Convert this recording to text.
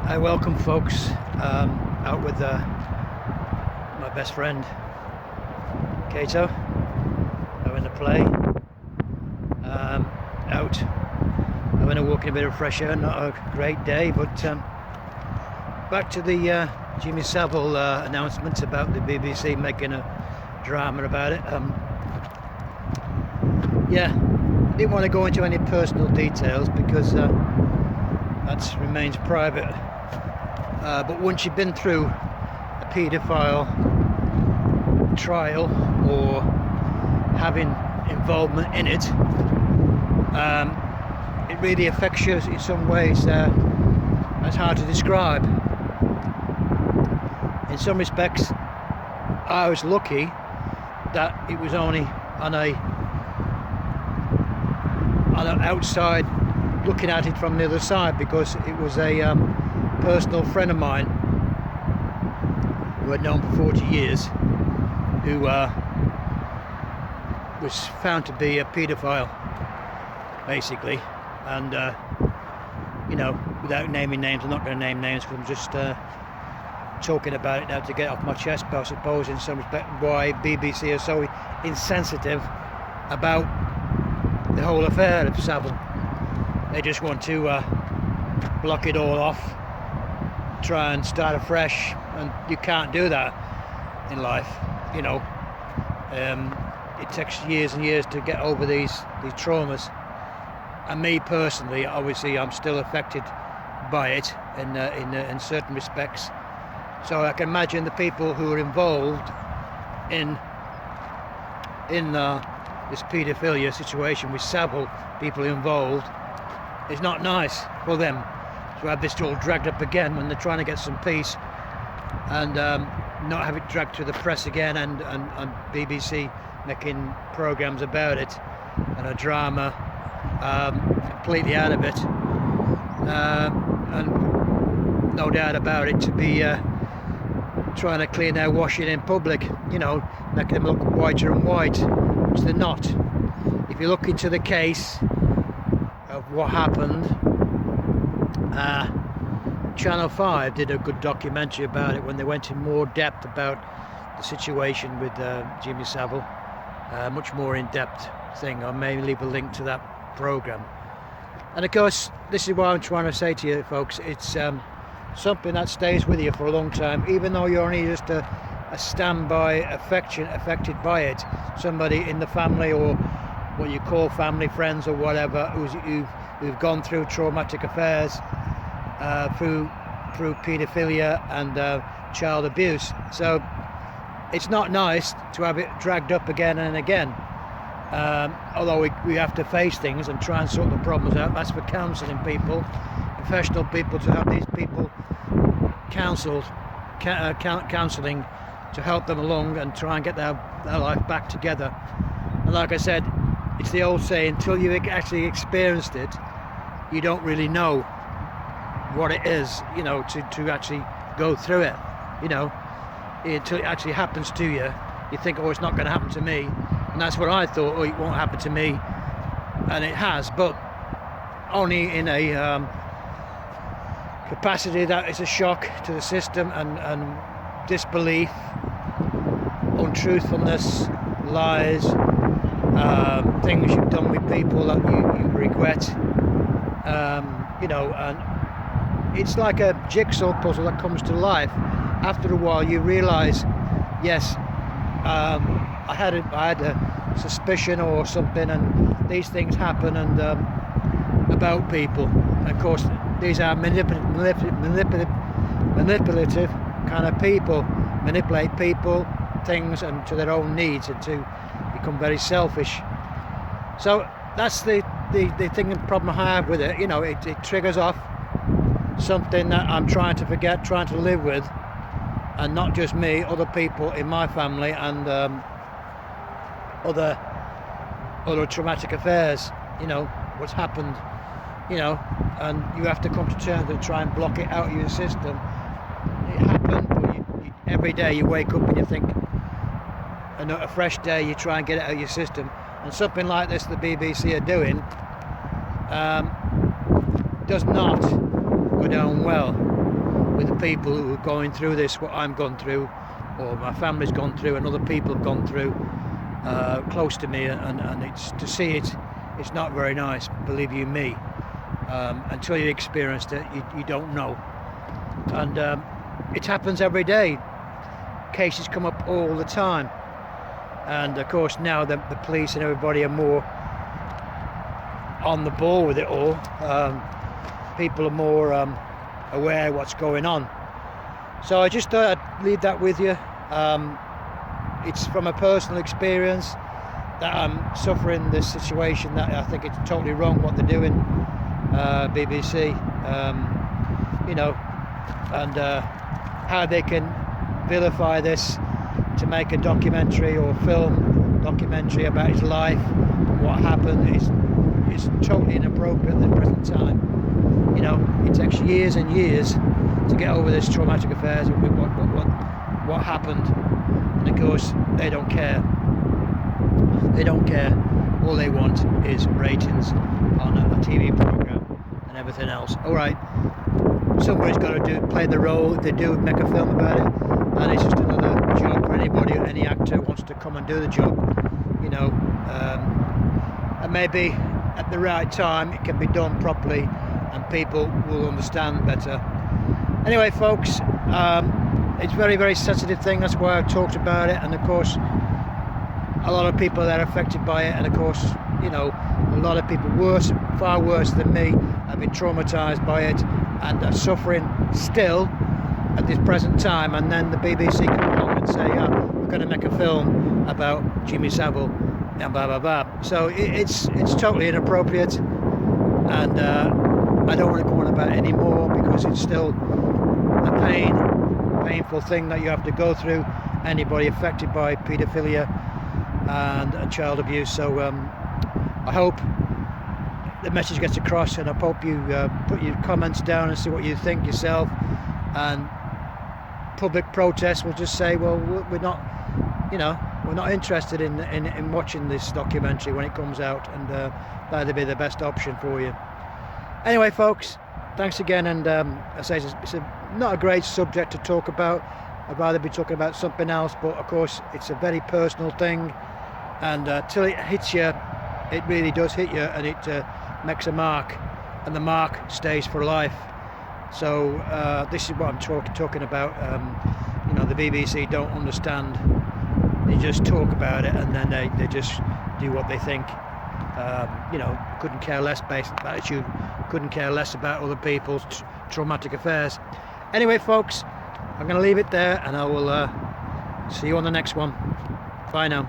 I welcome folks out with my best friend Kato, having a play, out having a walk in a bit of fresh air. Not a great day, but back to the Jimmy Savile announcement about the BBC making a drama about it. Yeah, I didn't want to go into any personal details because that remains private. But once you've been through a paedophile trial or having involvement in it, it really affects you in some ways that's hard to describe. In some respects, I was lucky that it was only on an outside looking at it from the other side, because it was a personal friend of mine who I'd known for 40 years who was found to be a paedophile, basically. And you know, without naming names, I'm not going to name names, because I'm just talking about it now to get off my chest, but I suppose in some respect why BBC are so insensitive about the whole affair of Savile. They just want to block it all off, try and start afresh, and you can't do that in life, you know. It takes years and years to get over these traumas, and me personally, obviously I'm still affected by it in certain respects. So I can imagine the people who are involved in this paedophilia situation with Savile, people involved, it's not nice for them to have this all dragged up again when they're trying to get some peace, and not have it dragged to the press again, and BBC making programmes about it and a drama, completely out of it, and no doubt about it, to be trying to clean their washing in public, you know, making them look whiter and white, which they're not. If you look into the case of what happened, Channel 5 did a good documentary about it when they went in more depth about the situation with Jimmy Savile, much more in-depth thing. I may leave a link to that programme. And of course, this is what I'm trying to say to you folks, it's something that stays with you for a long time, even though you're only just a standby affected by it. Somebody in the family, or what you call family, friends, or whatever, who've gone through traumatic affairs, through paedophilia and child abuse. So it's not nice to have it dragged up again and again. Although we have to face things and try and sort the problems out. That's for counselling people, professional people, to have these people counselling to help them along and try and get their life back together. And like I said, it's the old saying, until you actually experienced it, you don't really know what it is, you know, to actually go through it, you know. Until it actually happens to you, you think, oh, it's not going to happen to me. And that's what I thought, oh, it won't happen to me. And it has, but only in a capacity that is a shock to the system, and disbelief, untruthfulness, lies, things you've done with people that you regret, you know. And it's like a jigsaw puzzle that comes to life. After a while you realise, yes, I had a suspicion or something, and these things happen, and about people. And of course, these are manipulative kind of people, manipulate people, things, and to their own needs, and to become very selfish. So that's the thing and problem I have with it. You know, it triggers off something that I'm trying to forget, trying to live with, and not just me, other people in my family, and other traumatic affairs, you know, what's happened, you know, and you have to come to terms and try and block it out of your system. It happened, but every day you wake up and you think, a fresh day, you try and get it out of your system. And something like this the BBC are doing does not go down well. with the people who are going through this, what I'm going through, or my family's gone through, and other people have gone through close to me, and it's to see it. It's not very nice, believe you me. Until you experienced it, you don't know. And it happens every day. Cases come up all the time. And of course now the police and everybody are more on the ball with it all. People are more aware of what's going on. So I just thought I'd leave that with you. It's from a personal experience that I'm suffering this situation, that I think it's totally wrong what they're doing, BBC, you know, and how they can vilify this to make a documentary or film documentary about his life, what happened, is totally inappropriate at the present time. You know, it takes years and years to get over this traumatic affairs with what happened, and of course they don't care. They don't care. All they want is ratings on a TV program and everything else. All right, somebody's got to play the role. If they do make a film about it, and it's just another job for anybody, any actor wants to come and do the job, you know, and maybe at the right time it can be done properly and people will understand better. Anyway folks, it's a very, very sensitive thing, that's why I've talked about it, and of course a lot of people that are affected by it, and of course, you know, a lot of people far worse than me have been traumatized by it and are suffering still at this present time. And then the BBC come along and say, oh, we're going to make a film about Jimmy Savile and blah blah blah. So it's totally inappropriate, and I don't want to go on about it anymore because it's still a painful thing that you have to go through, anybody affected by paedophilia and child abuse. So I hope the message gets across, and I hope you put your comments down and see what you think yourself. And public protests will just say, well, we're not, you know, we're not interested in watching this documentary when it comes out, and that'd be the best option for you. Anyway folks, thanks again, and I say it's not a great subject to talk about. I'd rather be talking about something else, but of course it's a very personal thing, and till it hits you, it really does hit you, and it makes a mark, and the mark stays for life. So this is what I'm talking about. You know, the BBC don't understand. They just talk about it, and then they just do what they think. You know, couldn't care less based on attitude, couldn't care less about other people's traumatic affairs. Anyway folks, I'm going to leave it there, and I will see you on the next one. Bye now.